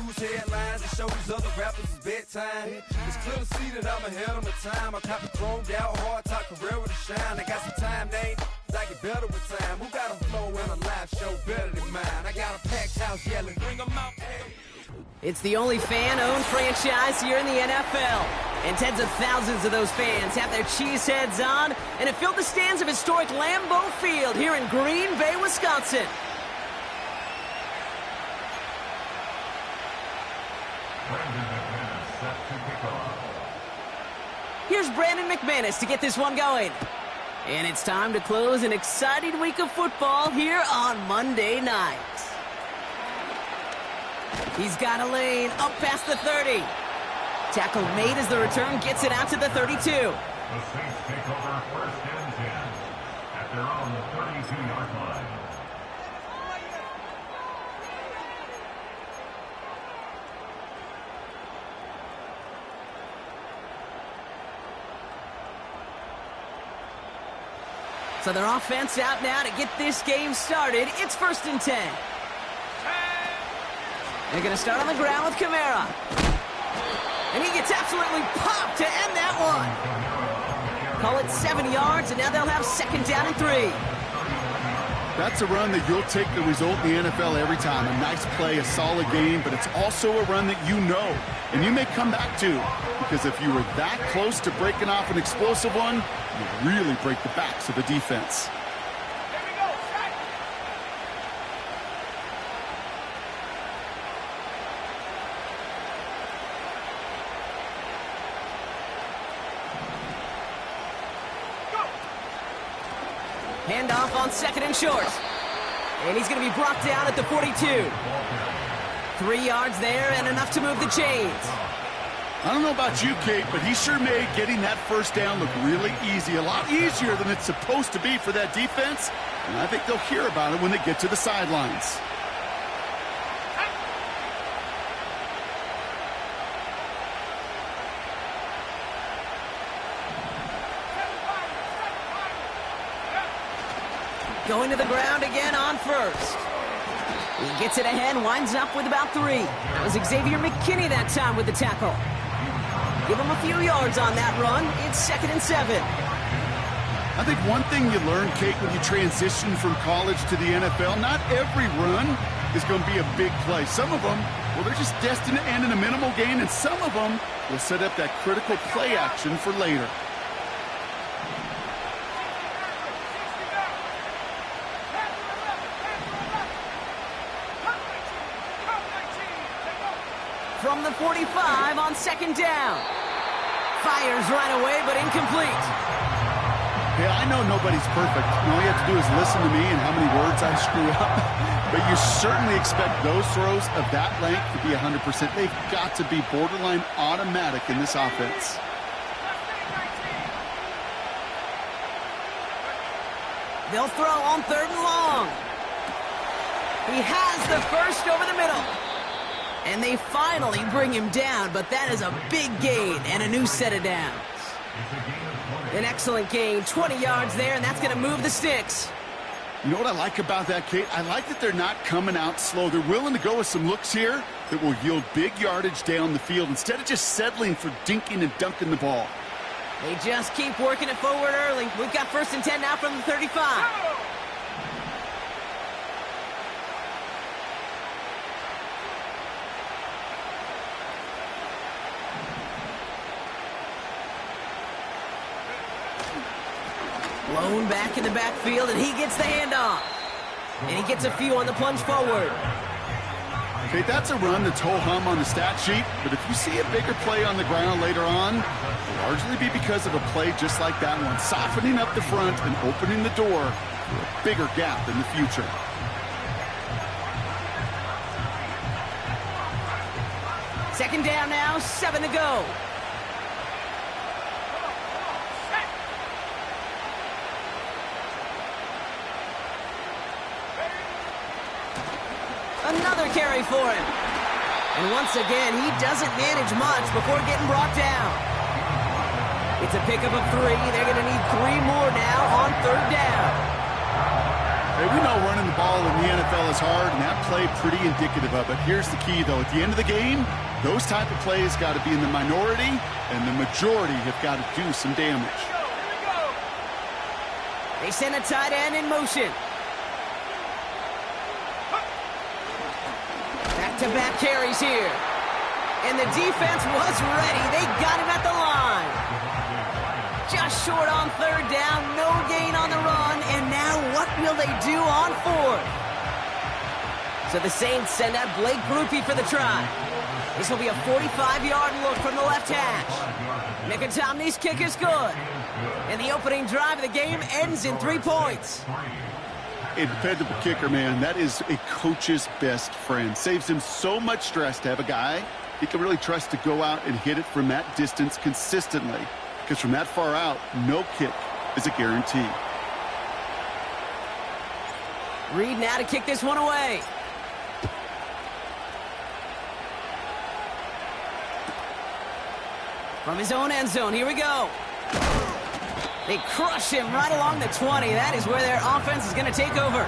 news headlines and show these other rappers it's bedtime. It's clear to see that I'm ahead of my time. I cop a chromed out, hard top career with a shine. I got some time, name. I get better with time. Who got a flow in a live show better than mine? I got a packed house yelling, bring 'em out. Hey. It's the only fan-owned franchise here in the NFL. And tens of thousands of those fans have their cheese heads on and have filled the stands of historic Lambeau Field here in Green Bay, Wisconsin. Here's Brandon McManus to get this one going. And it's time to close an exciting week of football here on Monday night. He's got a lane up past the 30. Tackle made as the return gets it out to the 32. The Saints take over 1st and 10 at their own 32-yard line. So their offense out now to get this game started. It's 1st and 10. They're going to start on the ground with Kamara. And he gets absolutely popped to end that one. Call it 7 yards, and now they'll have 2nd down and 3. That's a run that you'll take the result in the NFL every time. A nice play, a solid game, but it's also a run that you know, and you may come back to. Because if you were that close to breaking off an explosive one, you really break the backs of the defense. Handoff on 2nd and short. And he's going to be brought down at the 42. 3 yards there and enough to move the chains. I don't know about you, Kate, but he sure made getting that 1st down look really easy. A lot easier than it's supposed to be for that defense. And I think they'll hear about it when they get to the sidelines. Going to the ground again on 1st. He gets it ahead, winds up with about 3. That was Xavier McKinney that time with the tackle. Give him a few yards on that run. It's 2nd and 7. I think one thing you learn, Kate, when you transition from college to the NFL, not every run is going to be a big play. Some of them, well, they're just destined to end in a minimal gain, and some of them will set up that critical play action for later. From the 45 on 2nd down. Fires right away, but incomplete. Yeah, I know nobody's perfect. All you have to do is listen to me and how many words I screw up. But you certainly expect those throws of that length to be 100%. They've got to be borderline automatic in this offense. They'll throw on 3rd and long. He has the 1st over the middle. And they finally bring him down, but that is a big gain and a new set of downs. An excellent gain, 20 yards there, and that's going to move the sticks. You know what I like about that, Kate? I like that they're not coming out slow. They're willing to go with some looks here that will yield big yardage down the field instead of just settling for dinking and dunking the ball. They just keep working it forward early. We've got 1st and 10 now from the 35. Blown back in the backfield, and he gets the handoff. And he gets a few on the plunge forward. Okay, that's a run that's ho-hum on the stat sheet, but if you see a bigger play on the ground later on, it'll largely be because of a play just like that one, softening up the front and opening the door for a bigger gap in the future. Second down now, 7 to go. Another carry for him. And once again, he doesn't manage much before getting brought down. It's a pickup of 3. They're going to need 3 more now on 3rd down. Hey, we know running the ball in the NFL is hard, and that play pretty indicative of it. Here's the key, though. At the end of the game, those type of plays got to be in the minority, and the majority have got to do some damage. They send a tight end in motion. Back-to-back carries here. And the defense was ready. They got him at the line. Just short on third down, no gain on the run, and now what will they do on fourth? So the Saints send out Blake Grupe for the try. This will be a 45-yard look from the left hash. Mickey kick is good. And the opening drive of the game ends in 3 points. A dependable kicker, man, that is a coach's best friend. Saves him so much stress to have a guy he can really trust to go out and hit it from that distance consistently. Because from that far out, no kick is a guarantee. Reed now to kick this one away. From his own end zone, here we go. They crush him right along the 20. That is where their offense is going to take over.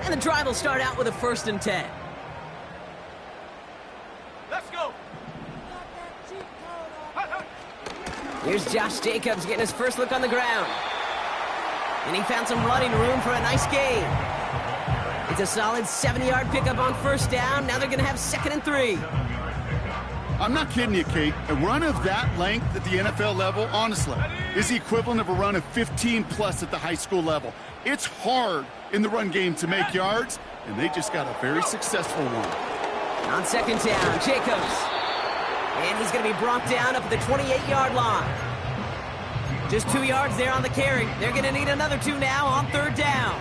And the drive will start out with a 1st and 10. Let's go. Here's Josh Jacobs getting his first look on the ground. And he found some running room for a nice gain. It's a solid 70-yard pickup on 1st down. Now they're going to have 2nd and 3. I'm not kidding you, Kate. A run of that length at the NFL level, honestly, is the equivalent of a run of 15+ at the high school level. It's hard in the run game to make yards, and they just got a very successful one. On 2nd down, Jacobs. And he's going to be brought down up at the 28-yard line. Just 2 yards there on the carry. They're going to need another 2 now on 3rd down.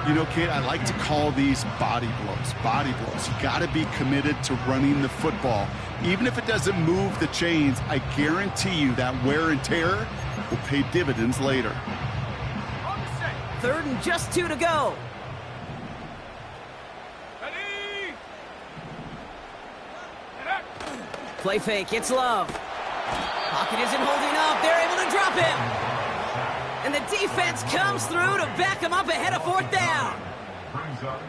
You know, Kate, I like to call these body blows. Body blows. You got to be committed to running the football. Even if it doesn't move the chains, I guarantee you that wear and tear will pay dividends later. 3rd and just 2 to go. Play fake, it's Love. Pocket isn't holding up. They're able to drop him. And the defense comes through to back him up ahead of 4th down.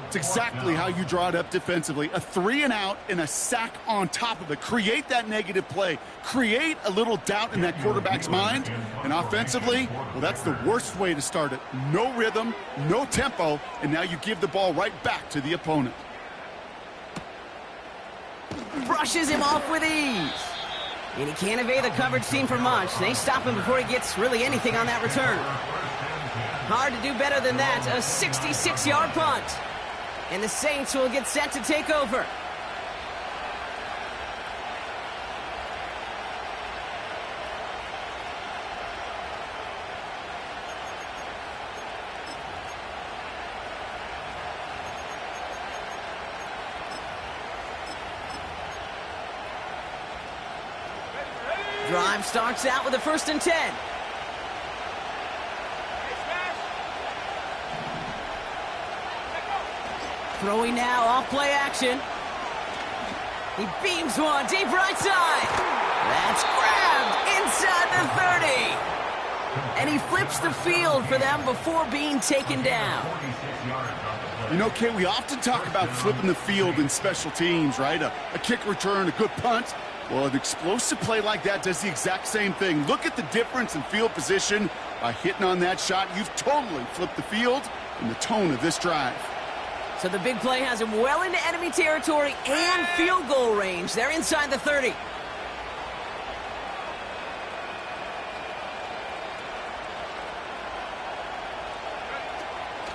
It's exactly how you draw it up defensively. A 3 and out and a sack on top of it. Create that negative play. Create a little doubt in that quarterback's mind. And offensively, well, that's the worst way to start it. No rhythm, no tempo, and now you give the ball right back to the opponent. Brushes him off with ease. And he can't evade the coverage team for much. They stop him before he gets really anything on that return. Hard to do better than that. A 66-yard punt. And the Saints will get set to take over. Drive starts out with a 1st and 10. Throwing now off play action. He beams one deep right side. That's grabbed inside the 30. And he flips the field for them before being taken down. You know, Kate, we often talk about flipping the field in special teams, right? A kick return, a good punt. Well, an explosive play like that does the exact same thing. Look at the difference in field position. By hitting on that shot, you've totally flipped the field and the tone of this drive. So the big play has him well into enemy territory and field goal range. They're inside the 30.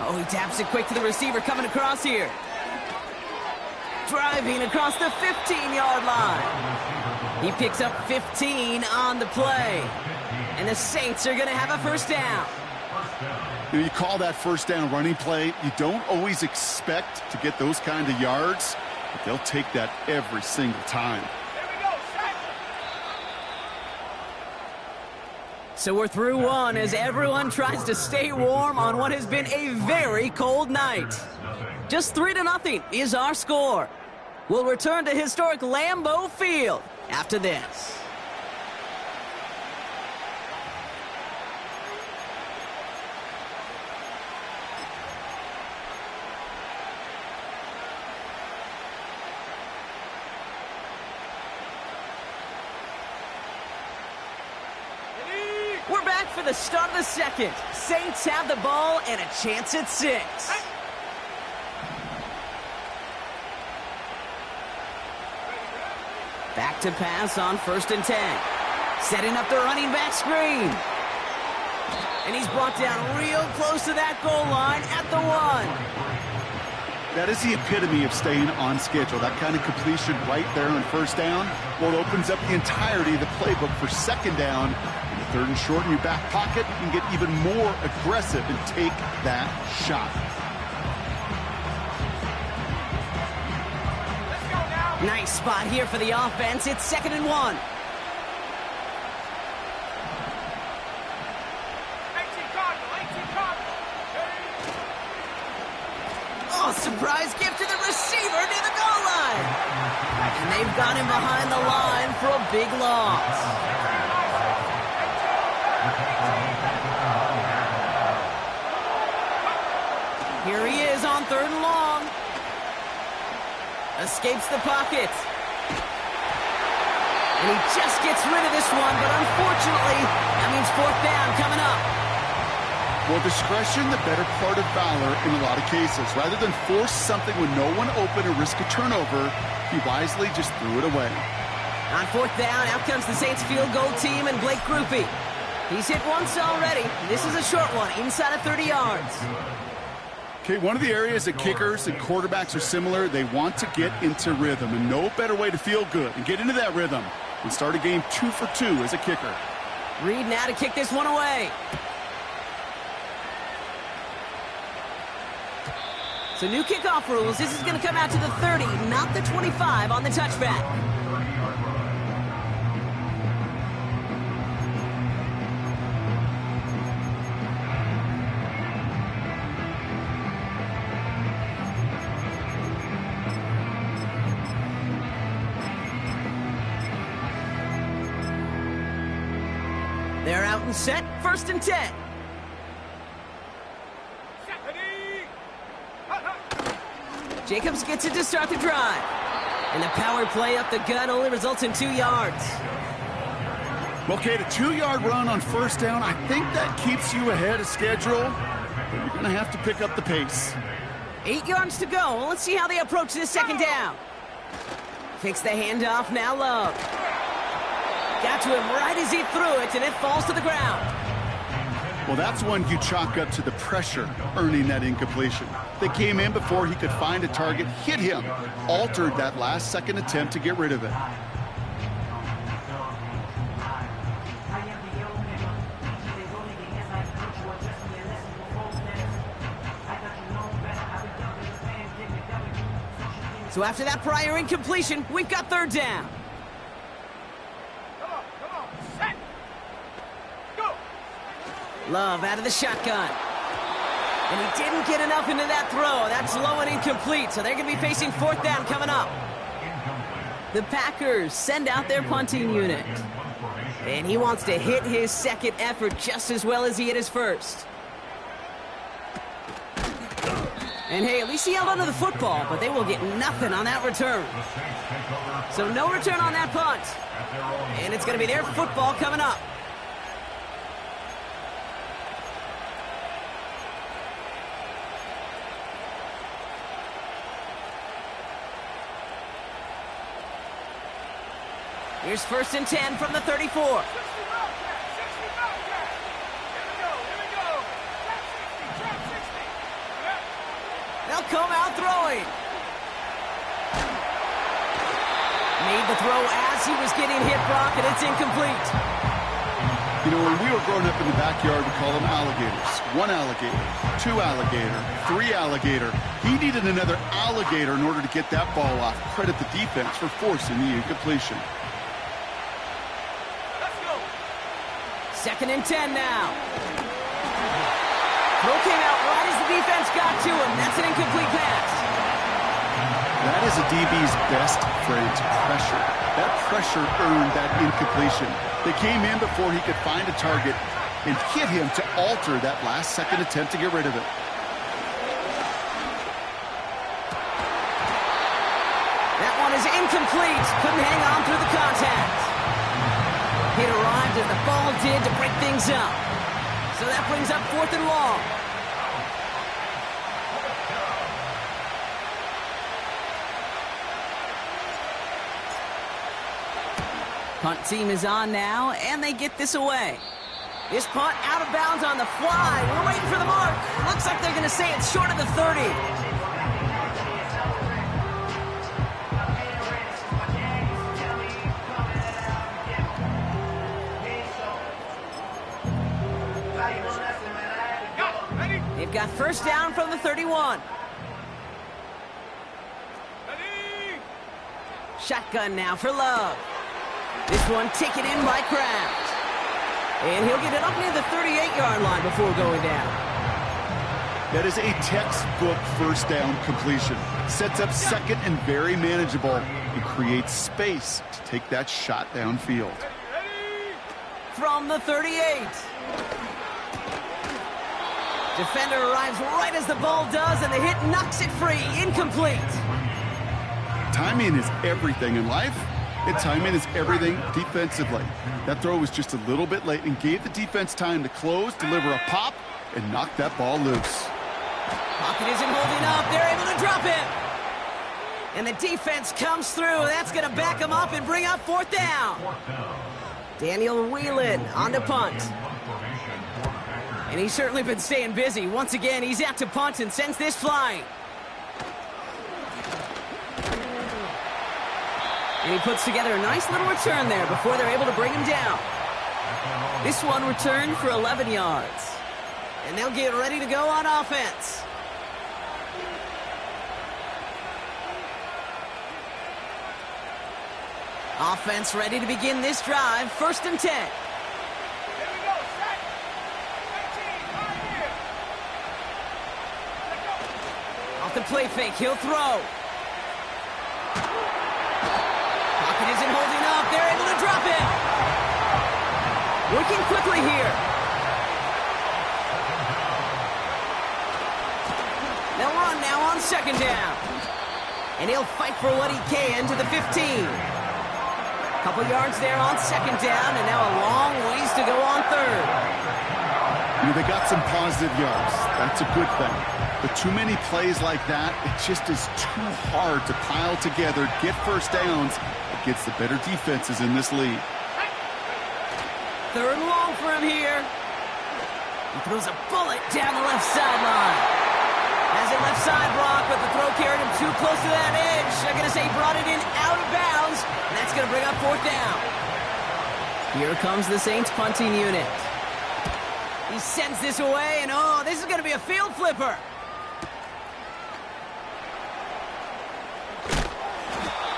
Oh, he taps it quick to the receiver coming across here. Driving across the 15-yard line. He picks up 15 on the play. And the Saints are going to have a 1st down. You call that 1st down running play. You don't always expect to get those kind of yards, but they'll take that every single time. So we're through one as everyone tries to stay warm on what has been a very cold night. Just 3-0 is our score. We'll return to historic Lambeau Field after this. We're back for the start of the second. Saints have the ball and a chance at 6. Back to pass on 1st and 10. Setting up the running back screen. And he's brought down real close to that goal line at the 1. That is the epitome of staying on schedule. That kind of completion right there on 1st down, well, it opens up the entirety of the playbook for 2nd down. 3rd and short in your back pocket, you can get even more aggressive and take that shot. Nice spot here for the offense. It's 2nd and 1. Oh, surprise gift to the receiver near the goal line. And they've got him behind the line for a big loss. Here he is on 3rd and long. Escapes the pocket. And he just gets rid of this one, but unfortunately, that means 4th down coming up. Well, discretion, the better part of valor in a lot of cases. Rather than force something with no one open or risk a turnover, he wisely just threw it away. On 4th down, out comes the Saints field goal team and Blake Groupie. He's hit once already. This is a short one, inside of 30 yards. Okay, one of the areas that kickers and quarterbacks are similar, they want to get into rhythm, and no better way to feel good and get into that rhythm than start a game 2 for 2 as a kicker. Reed now to kick this one away. So new kickoff rules. This is going to come out to the 30, not the 25 on the touchback. They're out and set, 1st and 10. Jacobs gets it to start the drive. And the power play up the gut only results in 2 yards. Okay, the 2-yard run on 1st down, I think that keeps you ahead of schedule, but you're going to have to pick up the pace. 8 yards to go. Let's see how they approach this 2nd down. Takes the handoff, now Love. Got to him right as he threw it, and it falls to the ground. Well, that's one you chalk up to the pressure earning that incompletion. They came in before he could find a target, hit him, altered that last-second attempt to get rid of it. So after that prior incompletion, we've got 3rd down. Love out of the shotgun. And he didn't get enough into that throw. That's low and incomplete, so they're going to be facing 4th down coming up. The Packers send out their punting unit. And he wants to hit his 2nd effort just as well as he hit his 1st. And hey, at least he held onto the football, but they will get nothing on that return. So no return on that punt. And it's going to be their football coming up. Here's 1st and 10 from the 34. They'll come out throwing. Made the throw as he was getting hit, Brock, and it's incomplete. You know, when we were growing up in the backyard, we called them alligators. 1 alligator, 2 alligator, 3 alligator. He needed another alligator in order to get that ball off. Credit the defense for forcing the incompletion. 2nd and 10 now. Throw came out right as the defense got to him. That's an incomplete pass. That is a DB's best friend, pressure. That pressure earned that incompletion. They came in before he could find a target and hit him to alter that last-second attempt to get rid of it. That one is incomplete. Couldn't hang on through the contact. It arrived as the ball did to break things up. So that brings up 4th and long. Punt team is on now, and they get this away. This punt out of bounds on the fly. We're waiting for the mark. Looks like they're going to say it's short of the 30. They've got 1st down from the 31. Shotgun now for Love. This one taken in by Kraft. And he'll get it up near the 38-yard line before going down. That is a textbook 1st down completion. Sets up 2nd and very manageable and creates space to take that shot downfield. From the 38. Defender arrives right as the ball does, and the hit knocks it free. Incomplete. Timing is everything in life, and timing is everything defensively. That throw was just a little bit late and gave the defense time to close, deliver a pop, and knock that ball loose. Pocket isn't holding up. They're able to drop it. And the defense comes through. That's going to back them up and bring up 4th down. Daniel Whelan on to punt. And he's certainly been staying busy. Once again, he's out to punt and sends this flying. And he puts together a nice little return there before they're able to bring him down. This one returned for 11 yards. And they'll get ready to go on offense. Offense ready to begin this drive. 1st and 10. Off the play fake, he'll throw. Pocket isn't holding up. They're able to drop it. Working quickly here. They'll run now on 2nd down. And he'll fight for what he can to the 15. Couple yards there on 2nd down, and now a long ways to go on 3rd. They got some positive yards. That's a good thing. But too many plays like that, it just is too hard to pile together, get 1st downs against the better defenses in this league. 3rd and long for him here. He throws a bullet down the left sideline. Has it left side block, but the throw carried him too close to that edge. They're going to say he brought it in out of bounds, and that's going to bring up 4th down. Here comes the Saints punting unit. He sends this away, and oh, this is going to be a field flipper.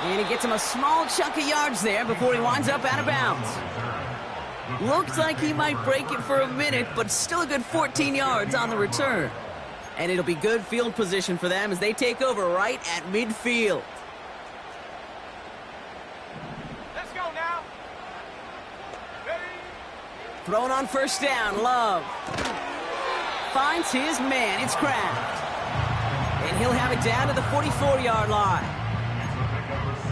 And he gets him a small chunk of yards there before he winds up out of bounds. Looks like he might break it for a minute, but still a good 14 yards on the return. And it'll be good field position for them as they take over right at midfield. Let's go now. Ready? Thrown on 1st down, Love. Finds his man, it's Kraft. And he'll have it down to the 44-yard line.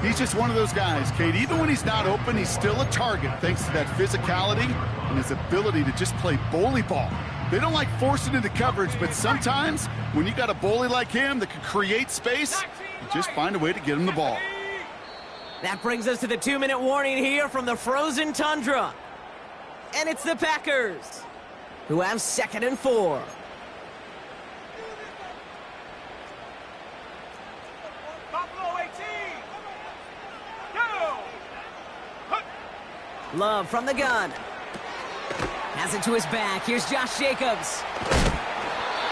He's just one of those guys, Kate. Even when he's not open, he's still a target thanks to that physicality and his ability to just play bully ball. They don't like forcing into coverage, but sometimes when you got a bully like him that can create space, you just find a way to get him the ball. That brings us to the 2-minute warning here from the frozen tundra. And it's the Packers, who have 2nd and 4. Love from the gun. Has it to his back. Here's Josh Jacobs.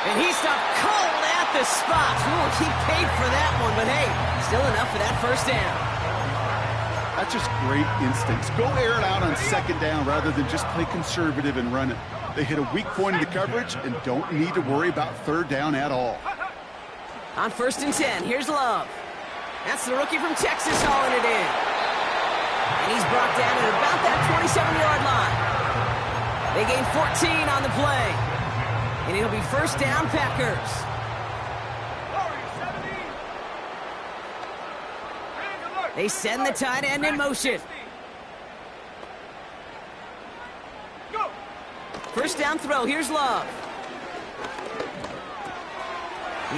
And he stopped cold at the spot. Ooh, he paid for that one, but hey, still enough for that 1st down. That's just great instincts. Go air it out on second down rather than just play conservative and run it. They hit a weak point in the coverage and don't need to worry about third down at all. On 1st and 10, here's Love. That's the rookie from Texas hauling it in. And he's brought down at about that 27-yard line. They gain 14 on the play. And it'll be 1st down, Packers. They send the tight end in motion. 1st down throw, here's Love.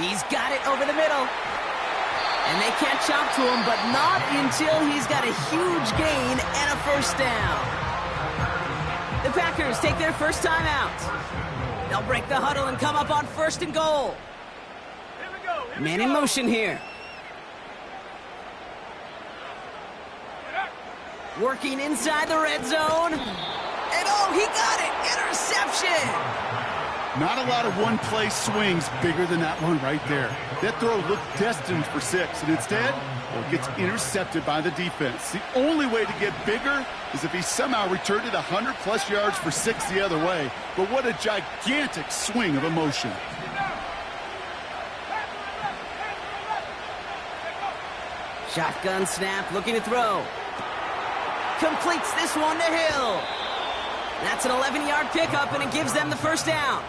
He's got it over the middle. And they catch up to him, but not until he's got a huge gain and a 1st down. The Packers take their first time out. They'll break the huddle and come up on 1st and goal. Man in motion here. Working inside the red zone. And oh, he got it! Interception! Not a lot of one-play swings bigger than that one right there. That throw looked destined for 6, and instead, well, it gets intercepted by the defense. The only way to get bigger is if he somehow returned it 100-plus yards for 6 the other way. But what a gigantic swing of emotion. Shotgun snap, looking to throw. Completes this one to Hill. That's an 11-yard pickup, and it gives them the 1st down.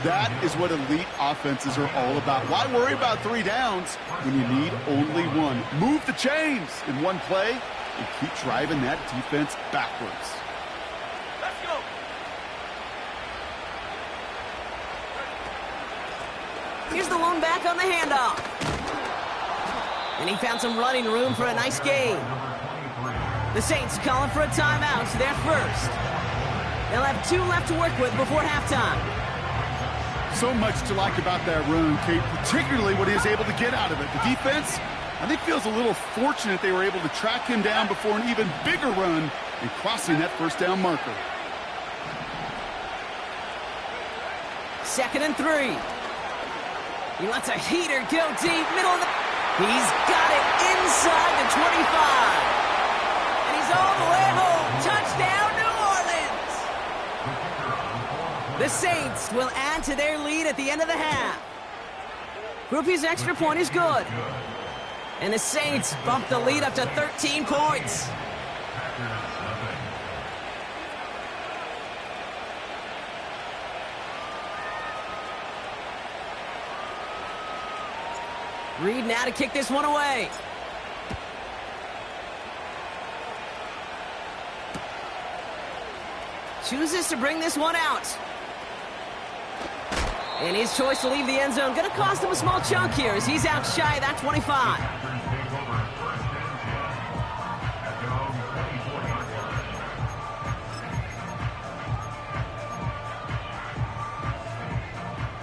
That is what elite offenses are all about. Why worry about 3 downs when you need only 1? Move the chains in one play and keep driving that defense backwards. Let's go. Here's the lone back on the handoff. And he found some running room for a nice gain. The Saints calling for a timeout, so they're first. They'll have 2 left to work with before halftime. So much to like about that run, Kate, particularly what he was able to get out of it. The defense, I think, feels a little fortunate they were able to track him down before an even bigger run and crossing that 1st down marker. 2nd and 3. He lets a heater go deep, middle of the... He's got it inside the 25. And he's all the way home. Touchdown, New Orleans. The Saints will add to their lead at the end of the half. Groupie's extra point is good. And the Saints bump the lead up to 13 points. Reed now to kick this one away. Chooses to bring this one out. And his choice to leave the end zone going to cost him a small chunk here as he's out shy of that 25.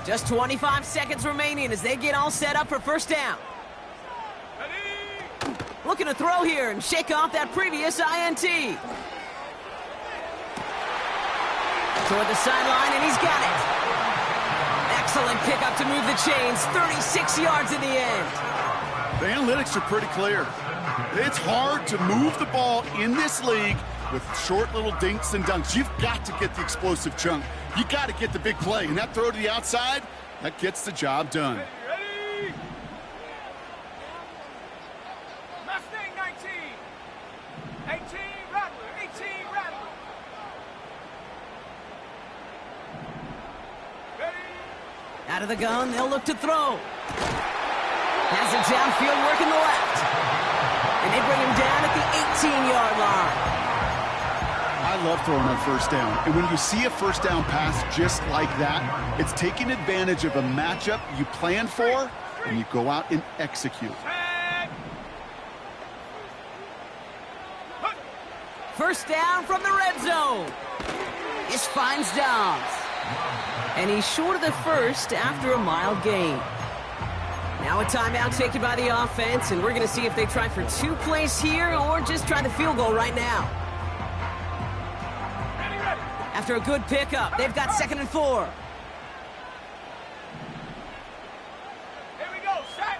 Just 25 seconds remaining as they get all set up for 1st down. Looking to throw here and shake off that previous INT. Toward the sideline, and he's got it. Excellent pickup to move the chains. 36 yards in the end. The analytics are pretty clear. It's hard to move the ball in this league with short little dinks and dunks. You've got to get the explosive chunk. You got to get the big play. And that throw to the outside, that gets the job done. Ready? Mustang 19. 18 Rattler. 18 Rattler. Ready? Out of the gun, they'll look to throw. Has it downfield, working the left. And they bring him down at the 18-yard line. I love throwing on 1st down. And when you see a 1st down pass just like that, it's taking advantage of a matchup you planned for, and you go out and execute. 1st down from the red zone. This finds Dobbs. And he's short of the 1st after a mild gain. Now a timeout taken by the offense, and we're going to see if they try for 2 plays here or just try the field goal right now. After a good pickup, they've got 2nd and 4. Here we go, set.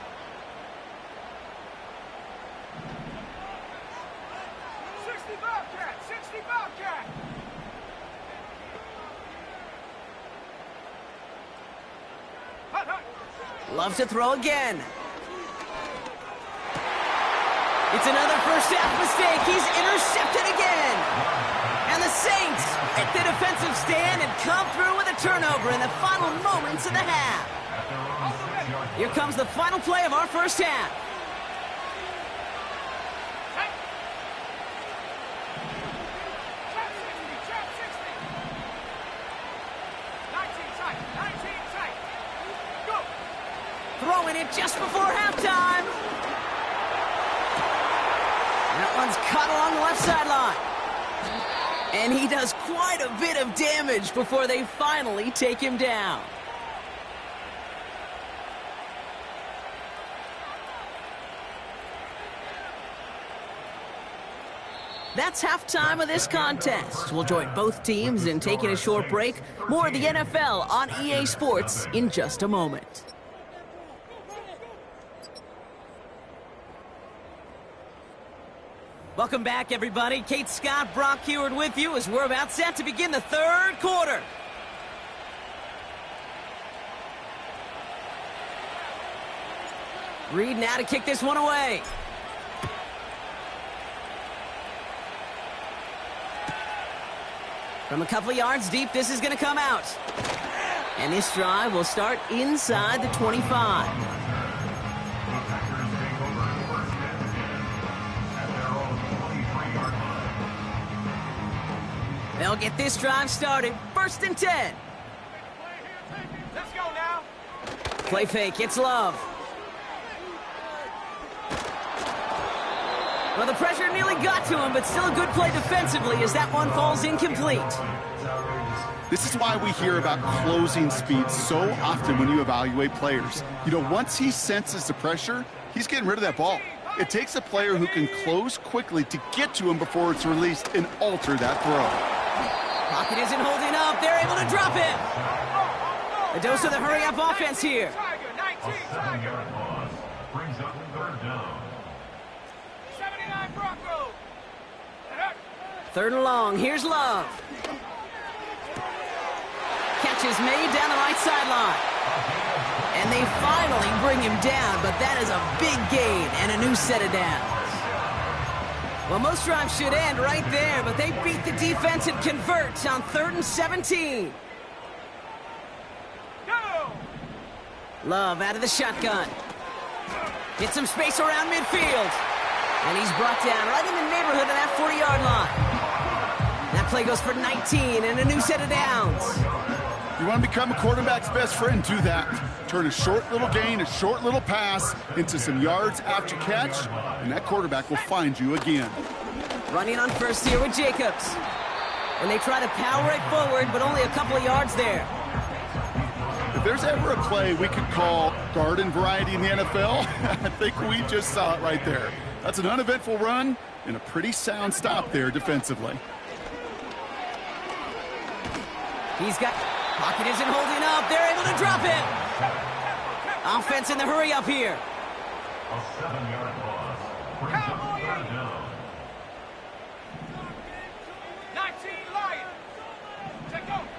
Love to throw again. It's another first half mistake. He's intercepted again. And the Saints hit the defensive stand and come through with a turnover in the final moments of the half. Here comes the final play of our first half. Throwing it just before halftime. That one's caught along the left sideline. And he does quite a bit of damage before they finally take him down. That's halftime of this contest. We'll join both teams in taking a short break. More of the NFL on EA Sports in just a moment. Welcome back, everybody. Kate Scott, Brock Heward with you as we're about set to begin the third quarter. Reed now to kick this one away. From a couple of yards deep, this is going to come out. And this drive will start inside the 25. They'll get this drive started. 1st and 10. Let's go now. Play fake. It's Love. Well, the pressure nearly got to him, but still a good play defensively as that one falls incomplete. This is why we hear about closing speed so often when you evaluate players. You know, once he senses the pressure, he's getting rid of that ball. It takes a player who can close quickly to get to him before it's released and alter that throw. Pocket isn't holding up. They're able to drop it. A dose of the hurry-up offense here. 7-yard loss brings up 3rd down. 79 Broncos. 3rd and long. Here's Love. Catch is made down the right sideline. And they finally bring him down, but that is a big gain and a new set of downs. Well, most drives should end right there, but they beat the defense and convert on 3rd and 17. Go! Love out of the shotgun. Get some space around midfield. And he's brought down right in the neighborhood of that 40-yard line. That play goes for 19 and a new set of downs. You want to become a quarterback's best friend, do that. Turn a short little gain, a short little pass into some yards after catch, and that quarterback will find you again. Running on first here with Jacobs. And they try to power it forward, but only a couple of yards there. If there's ever a play we could call garden variety in the NFL, I think we just saw it right there. That's an uneventful run and a pretty sound stop there defensively. He's got... Pocket isn't holding up. They're able to drop it. Offense in the hurry up here. A 7-yard loss brings up 3rd down. 19 Lion. Take over.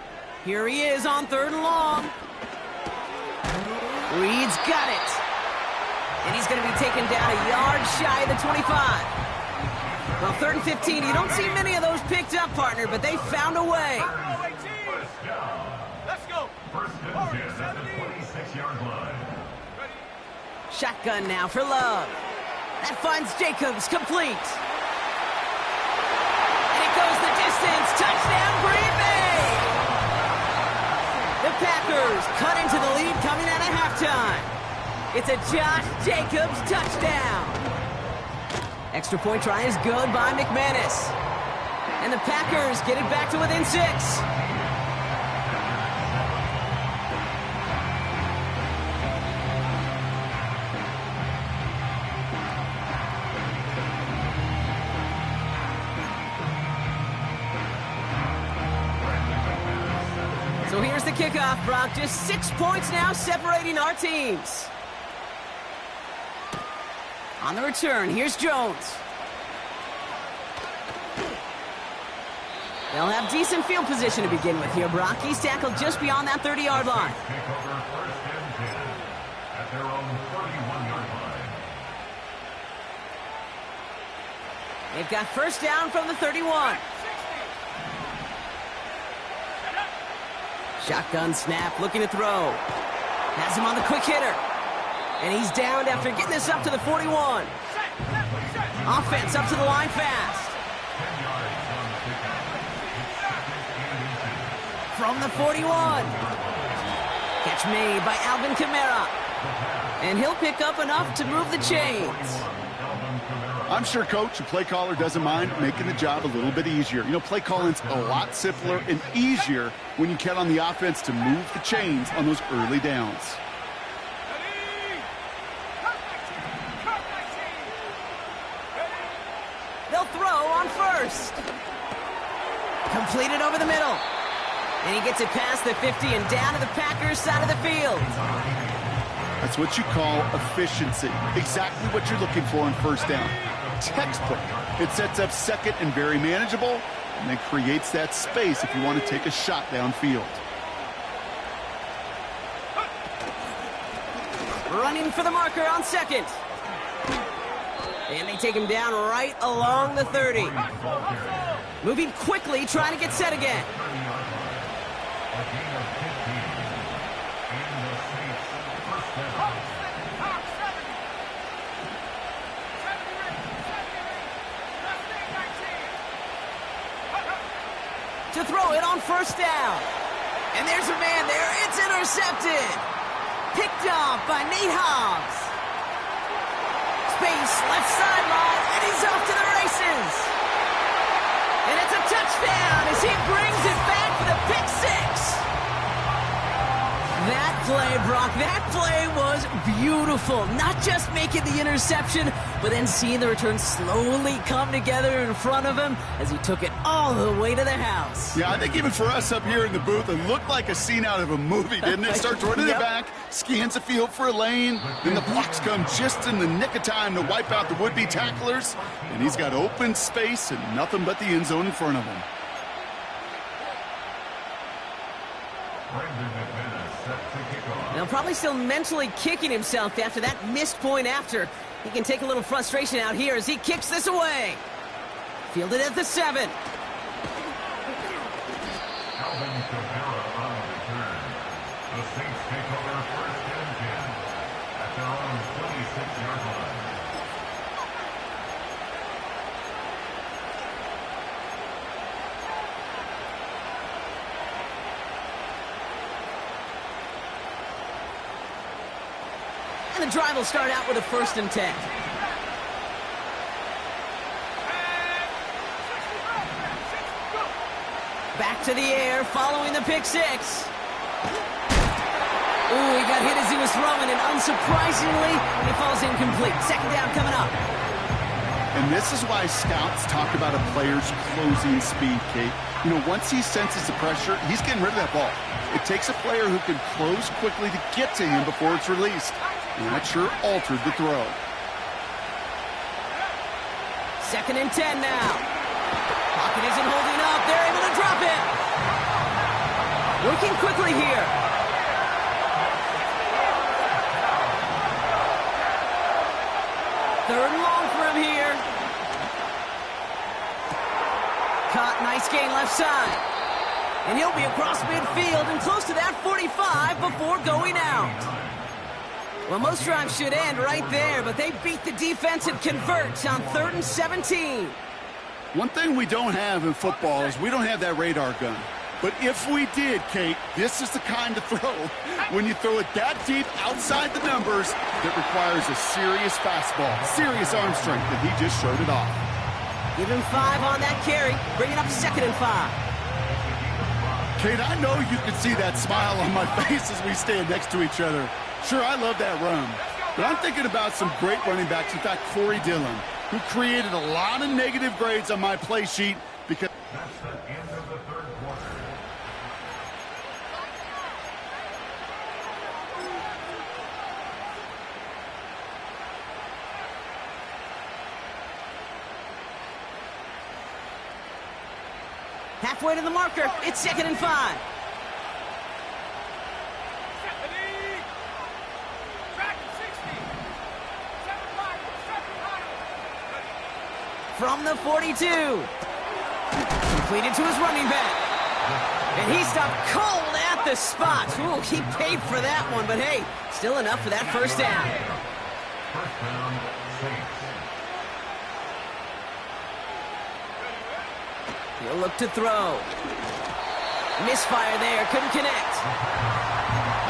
Here he is on 3rd and long. Reed's got it. And he's going to be taken down a yard shy of the 25. Well, 3rd and 15, you don't see many of those picked up, partner, but they found a way. Let's go. 1st and 10 at the 26-yard line. Shotgun now for Love. That finds Jacobs complete. And it goes the distance. Touchdown, Green Bay! The Packers cut into the lead coming out of halftime. It's a Josh Jacobs touchdown. Extra point try is good by McManus. And the Packers get it back to within 6. So here's the kickoff, Brock. Just 6 points now separating our teams. On the return, here's Jones. They'll have decent field position to begin with here, Brock. He's tackled just beyond that 30-yard line. Take over first and 10 at their own 31-yard line. They've got first down from the 31. Shotgun snap, looking to throw. Has him on the quick hitter. And he's downed after getting this up to the 41. Offense up to the line fast. 10 yards on the pickup. It's second and 10. From the 41. Catch made by Alvin Kamara. And he'll pick up enough to move the chains. I'm sure coach, the play caller, doesn't mind making the job a little bit easier. You know, play calling's a lot simpler and easier when you count on the offense to move the chains on those early downs. They'll throw on first. Completed over the middle. And he gets it past the 50 and down to the Packers side of the field. That's what you call efficiency. Exactly what you're looking for on first down. Textbook. It sets up second and very manageable, and then creates that space if you want to take a shot downfield. Running for the marker on second. And they take him down right along the 30. Moving quickly, trying to get set again. A gain of 15. And the Saints first down. To throw it on first down. And there's a man there. It's intercepted. Picked off by Nate Hobbs. Space, left sideline, and he's off to the races. And it's a touchdown as he brings it back for the pick six. That play, Brock, that play was beautiful. Not just making the interception, but then seeing the return slowly come together in front of him as he took it all the way to the house. Yeah, I think even for us up here in the booth, it looked like a scene out of a movie, didn't it? Starts running Yep. it back, scans the field for a lane, then the blocks come just in the nick of time to wipe out the would-be tacklers, and he's got open space and nothing but the end zone in front of him. Now probably still mentally kicking himself after that missed point after. He can take a little frustration out here as he kicks this away. Fielded at the 7. Alvin Kamara on the return. The Saints take over first and 10 at their own 26-yard line. And the drive will start out with a 1st and 10. Back to the air, following the pick six. Ooh, he got hit as he was throwing, and unsurprisingly, he falls incomplete. Second down coming up. And this is why scouts talk about a player's closing speed, Kate. You know, once he senses the pressure, he's getting rid of that ball. It takes a player who can close quickly to get to him before it's released. And that sure altered the throw. 2nd and 10 now. Pocket isn't holding up. They're able to drop it. Working quickly here. Third and long for him here. Caught, nice gain left side. And he'll be across midfield and close to that 45 before going out. Well, most drives should end right there, but they beat the defense and convert on 3rd and 17. One thing we don't have in football is we don't have that radar gun. But if we did, Kate, this is the kind of throw when you throw it that deep outside the numbers that requires a serious fastball, serious arm strength, and he just showed it off. Give him 5 on that carry, bringing up 2nd and 5. Kate, I know you can see that smile on my face as we stand next to each other. Sure, I love that run, but I'm thinking about some great running backs. In fact, Corey Dillon, who created a lot of negative grades on my play sheet because... That's the end of the third quarter. Halfway to the marker. It's 2nd and 5. From the 42. Completed to his running back. And he stopped cold at the spot. Ooh, he paid for that one, but hey, still enough for that first down. First down, Saints. He'll look to throw. Misfire there, couldn't connect.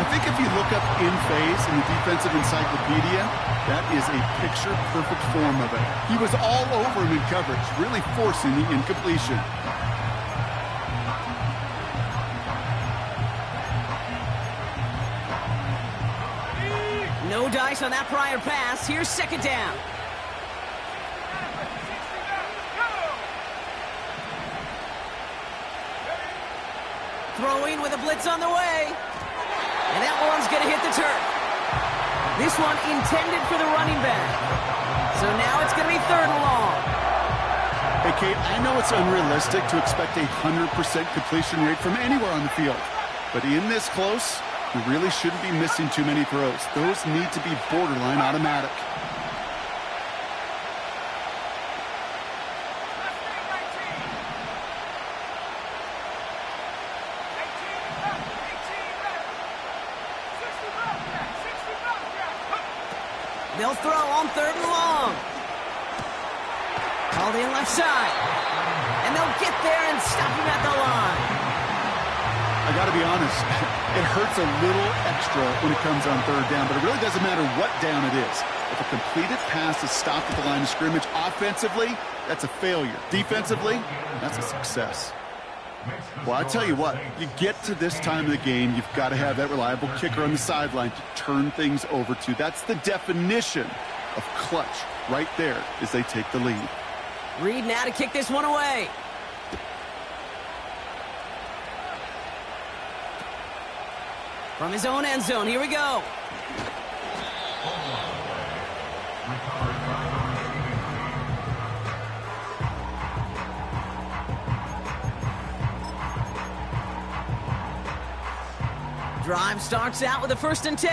I think if you look up in phase in the defensive encyclopedia, that is a picture-perfect form of it. He was all over him in coverage, really forcing the incompletion. No dice on that prior pass. Here's 2nd down. Throwing with a blitz on the way. And that one's going to hit the turf. This one intended for the running back. So now it's going to be 3rd and long. Hey, Kate, I know it's unrealistic to expect a 100% completion rate from anywhere on the field. But in this close, you really shouldn't be missing too many throws. Those need to be borderline automatic. They'll throw on 3rd and long. Called in left side. And they'll get there and stop him at the line. I got to be honest, it hurts a little extra when it comes on 3rd down, but it really doesn't matter what down it is. If a completed pass is stopped at the line of scrimmage, offensively, that's a failure. Defensively, that's a success. Well, I tell you what, you get to this time of the game, you've got to have that reliable kicker on the sideline to turn things over to. That's the definition of clutch right there as they take the lead. Reed now to kick this one away. From his own end zone, here we go. Drive starts out with a 1st and 10.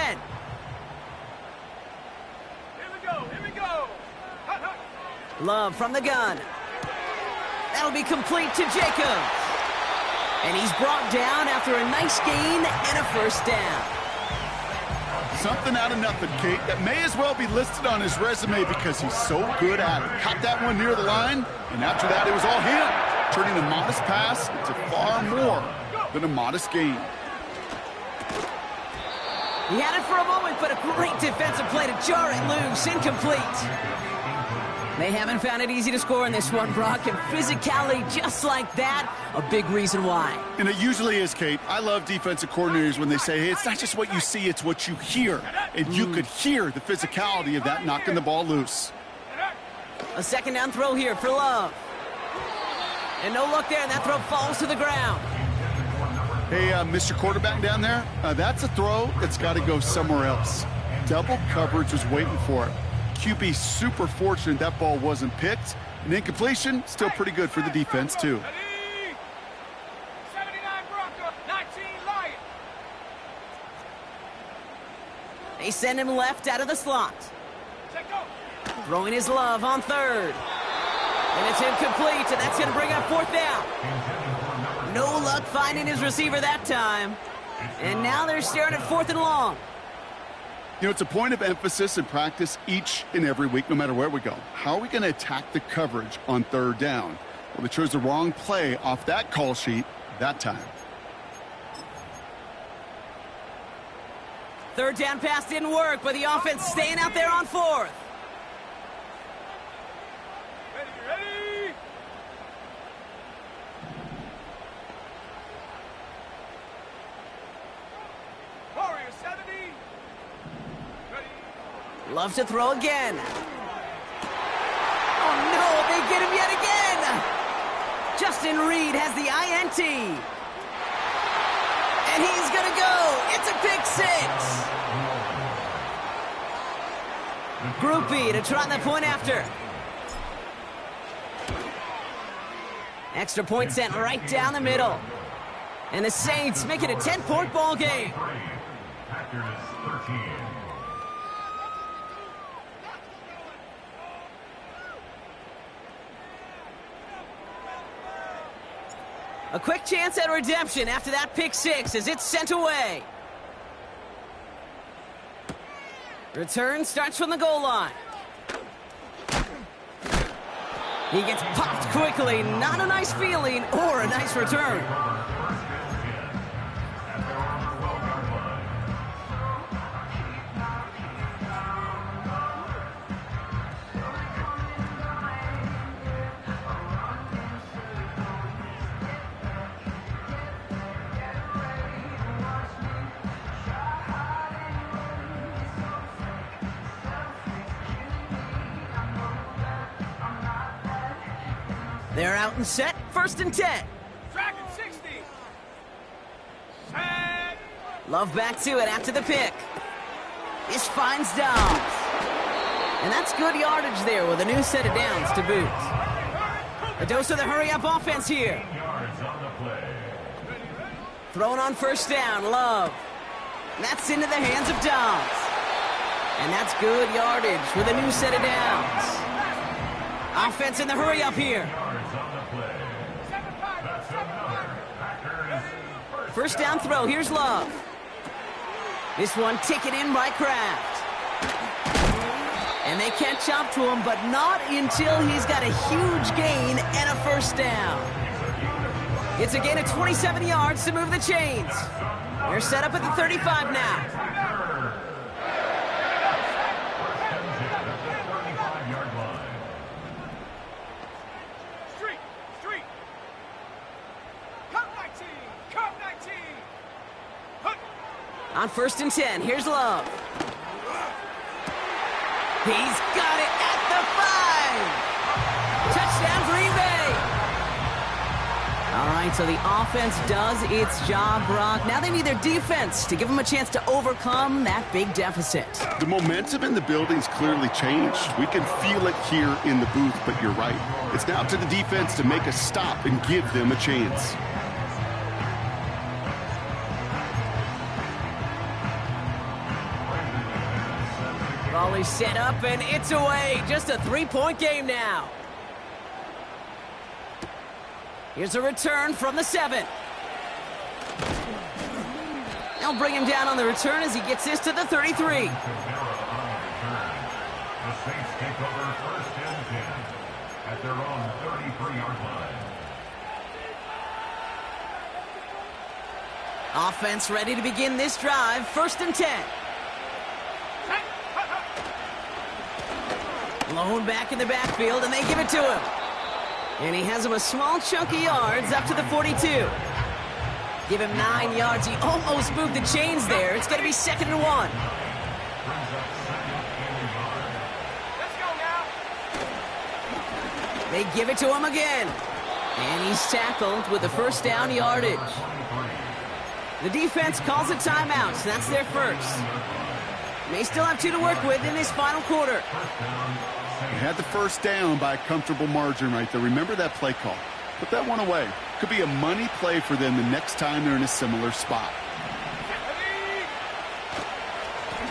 Here we go, here we go. Hut, hut. Love from the gun. That'll be complete to Jacobs. And he's brought down after a nice gain and a 1st down. Something out of nothing, Kate. That may as well be listed on his resume because he's so good at it. Caught that one near the line, and after that, it was all him, turning a modest pass into far more than a modest gain. He had it for a moment, but a great defensive play to jar it loose. Incomplete. They haven't found it easy to score in this one, Brock, and physicality just like that, a big reason why. And it usually is, Kate. I love defensive coordinators when they say, hey, it's not just what you see, it's what you hear. And you could hear the physicality of that knocking the ball loose. A 2nd down throw here for Love. And no look there, and that throw falls to the ground. Hey, Mr. Quarterback down there, that's a throw that's got to go somewhere else. Double coverage was waiting for it. QB super fortunate that ball wasn't picked. And incompletion, still pretty good for the defense, too. 79 Bronco, 19 Lion. They send him left out of the slot. Check go. Throwing his Love on 3rd. And it's incomplete, and that's going to bring up 4th down. No luck finding his receiver that time. And now they're staring at 4th and long. You know, it's a point of emphasis in practice each and every week, no matter where we go. How are we going to attack the coverage on 3rd down? Well, they chose the wrong play off that call sheet that time. 3rd down pass didn't work, but the offense staying out there on 4th. Ready. Warrior 70. Ready. Love to throw again. Oh no, they get him yet again. Justin Reed has the INT. And he's gonna go. It's a pick 6. Groupie to try the point after. Extra point sent right down the middle. And the Saints make it a 10-point ball game. Packers 13. A quick chance at redemption after that pick six as it's sent away. Return starts from the goal line. He gets popped quickly. Not a nice feeling or a nice return. They're out and set. 1st and 10. Track at 60. Set. Love back to it after the pick. This finds Downs. And that's good yardage there with a new set of downs to boot. A dose of the hurry-up offense here. Yards on the play. Thrown on 1st down, Love. That's into the hands of Downs. And that's good yardage with a new set of downs. Offense in the hurry-up here. Yards on the play. That's another Packers 1st down throw, here's Love. This one taken in by Kraft. And they catch up to him, but not until he's got a huge gain and a 1st down. It's a gain of 27 yards to move the chains. They're set up at the 35 now. 35-yard line. Street. Come 19. Come 19. Hut. On 1st and 10, here's Love. He's got it at the 5. Touchdown, Green Bay. All right, so the offense does its job, Brock. Now they need their defense to give them a chance to overcome that big deficit. The momentum in the building's clearly changed. We can feel it here in the booth, but you're right. It's now to the defense to make a stop and give them a chance. Volley set up, and it's away. Just a 3-point game now. Here's a return from the 7. They'll bring him down on the return as he gets this to the 33. The Saints take over 1st and 10 at their own 33-yard line. Offense ready to begin this drive. 1st and 10. Blown back in the backfield, and they give it to him. And he has him a small chunk of yards up to the 42. Give him 9 yards. He almost moved the chains there. It's going to be 2nd and 1. Let's go now. They give it to him again. And he's tackled with the 1st down yardage. The defense calls a timeout, so that's their 1st. They still have 2 to work with in this final quarter. They had the 1st down by a comfortable margin right there. Remember that play call. Put that one away. Could be a money play for them the next time they're in a similar spot.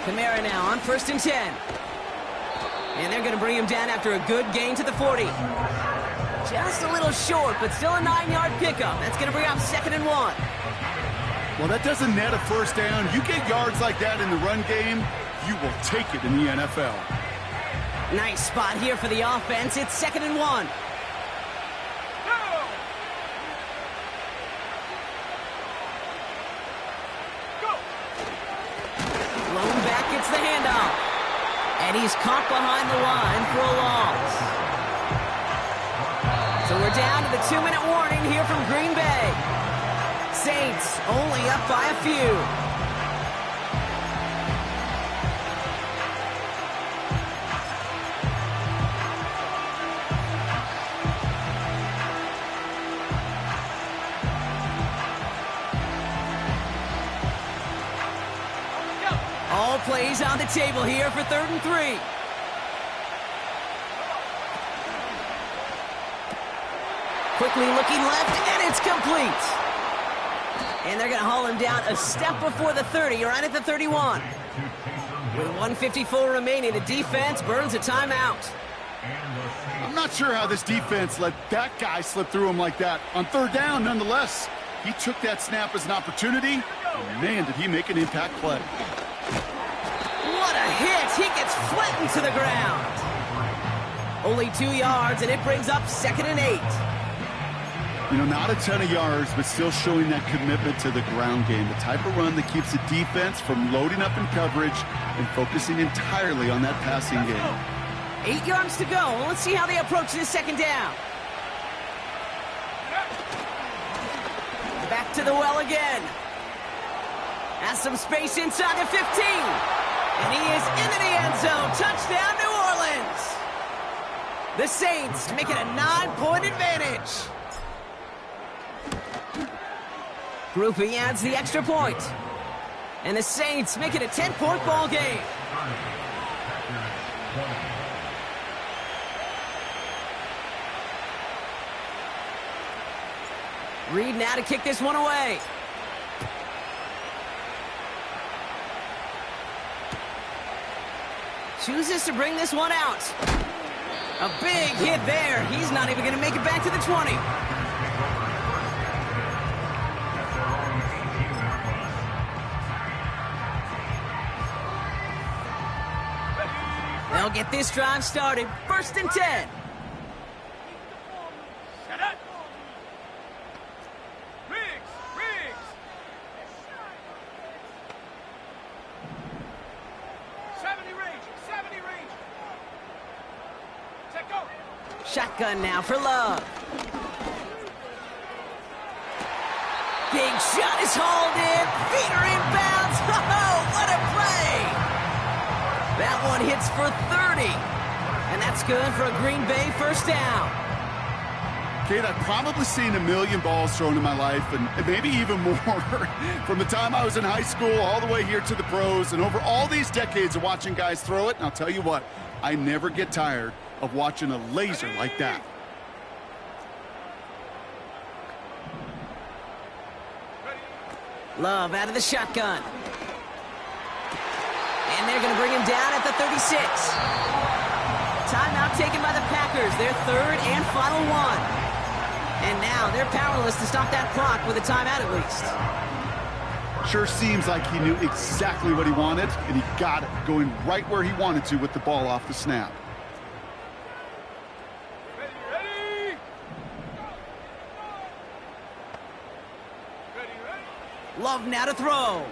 Kamara now on 1st and 10. And they're going to bring him down after a good gain to the 40. Just a little short, but still a 9-yard pickup. That's going to bring up 2nd and 1. Well, that doesn't net a 1st down. You get yards like that in the run game, you will take it in the NFL. Nice spot here for the offense. It's 2nd and 1. Go. Blown back gets the handoff. And he's caught behind the line for a loss. So we're down to the 2-minute warning here from Green Bay. Saints only up by a few. All plays on the table here for 3rd and 3. Quickly looking left, and it's complete. And they're going to haul him down a step before the 30, right at the 31. With 1:54 remaining, the defense burns a timeout. I'm not sure how this defense let that guy slip through him like that. On third down, nonetheless, he took that snap as an opportunity. And man, did he make an impact play. What a hit! He gets flattened to the ground. Only 2 yards, and it brings up 2nd and 8. You know, not a ton of yards, but still showing that commitment to the ground game. The type of run that keeps the defense from loading up in coverage and focusing entirely on that passing game. 8 yards to go. Let's see how they approach this 2nd down. Back to the well again. Has some space inside the 15. And he is into the end zone. Touchdown, New Orleans. The Saints make it a 9-point advantage. Groupie adds the extra point. And the Saints make it a 10-point ball game. Reed now to kick this one away. Chooses to bring this one out. A big hit there. He's not even going to make it back to the 20. They'll get this drive started. 1st and 10. Shotgun now for Love. Big shot is hauled in. Feeder inbounds. Oh, what a play. That one hits for 30. And that's good for a Green Bay 1st down. Kate, I've probably seen a million balls thrown in my life, and maybe even more, from the time I was in high school all the way here to the pros, and over all these decades of watching guys throw it. And I'll tell you what, I never get tired of watching a laser like that. Love out of the shotgun. And they're going to bring him down at the 36. Timeout taken by the Packers, their 3rd and final one. And now they're powerless to stop that clock with a timeout at least. Sure seems like he knew exactly what he wanted, and he got it, going right where he wanted to with the ball off the snap. Love now to throw.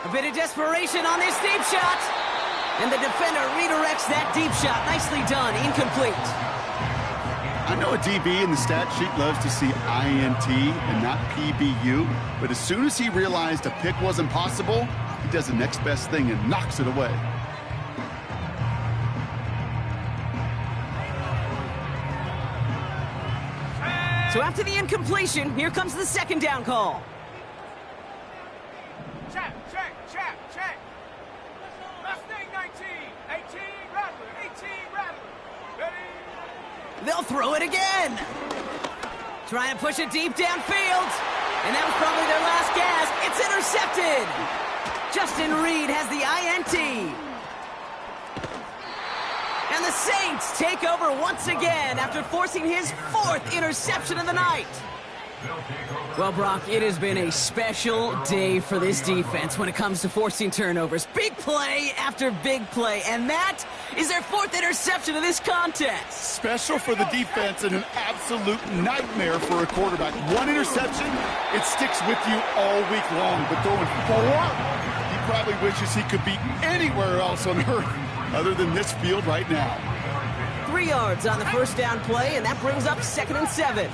A bit of desperation on this deep shot. And the defender redirects that deep shot. Nicely done. Incomplete. I know a DB in the stat sheet loves to see INT and not PBU, but as soon as he realized a pick wasn't possible, he does the next best thing and knocks it away. So after the incompletion, here comes the 2nd down call. Check. Mustang 19. 18, Rattler. 18, Rattler. Ready? They'll throw it again. Trying to push it deep downfield. And that was probably their last gasp. It's intercepted. Justin Reed has the INT. And the Saints take over once again after forcing his 4th interception of the night. Well, Brock, it has been a special day for this defense when it comes to forcing turnovers. Big play after big play, and that is their 4th interception of this contest. Special for the defense and an absolute nightmare for a quarterback. One interception, it sticks with you all week long, but going forward, he probably wishes he could be anywhere else on earth other than this field right now. 3 yards on the 1st down play, and that brings up 2nd and 7.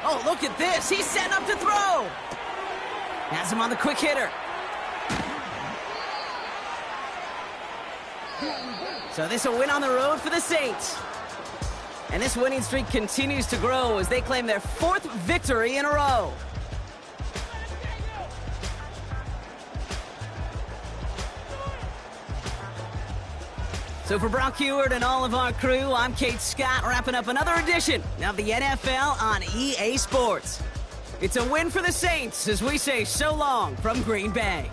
Oh, look at this. He's setting up to throw. Has him on the quick hitter. So this will win on the road for the Saints. And this winning streak continues to grow as they claim their 4th victory in a row. So for Brock Heward and all of our crew, I'm Kate Scott, wrapping up another edition of the NFL on EA Sports. It's a win for the Saints as we say so long from Green Bay.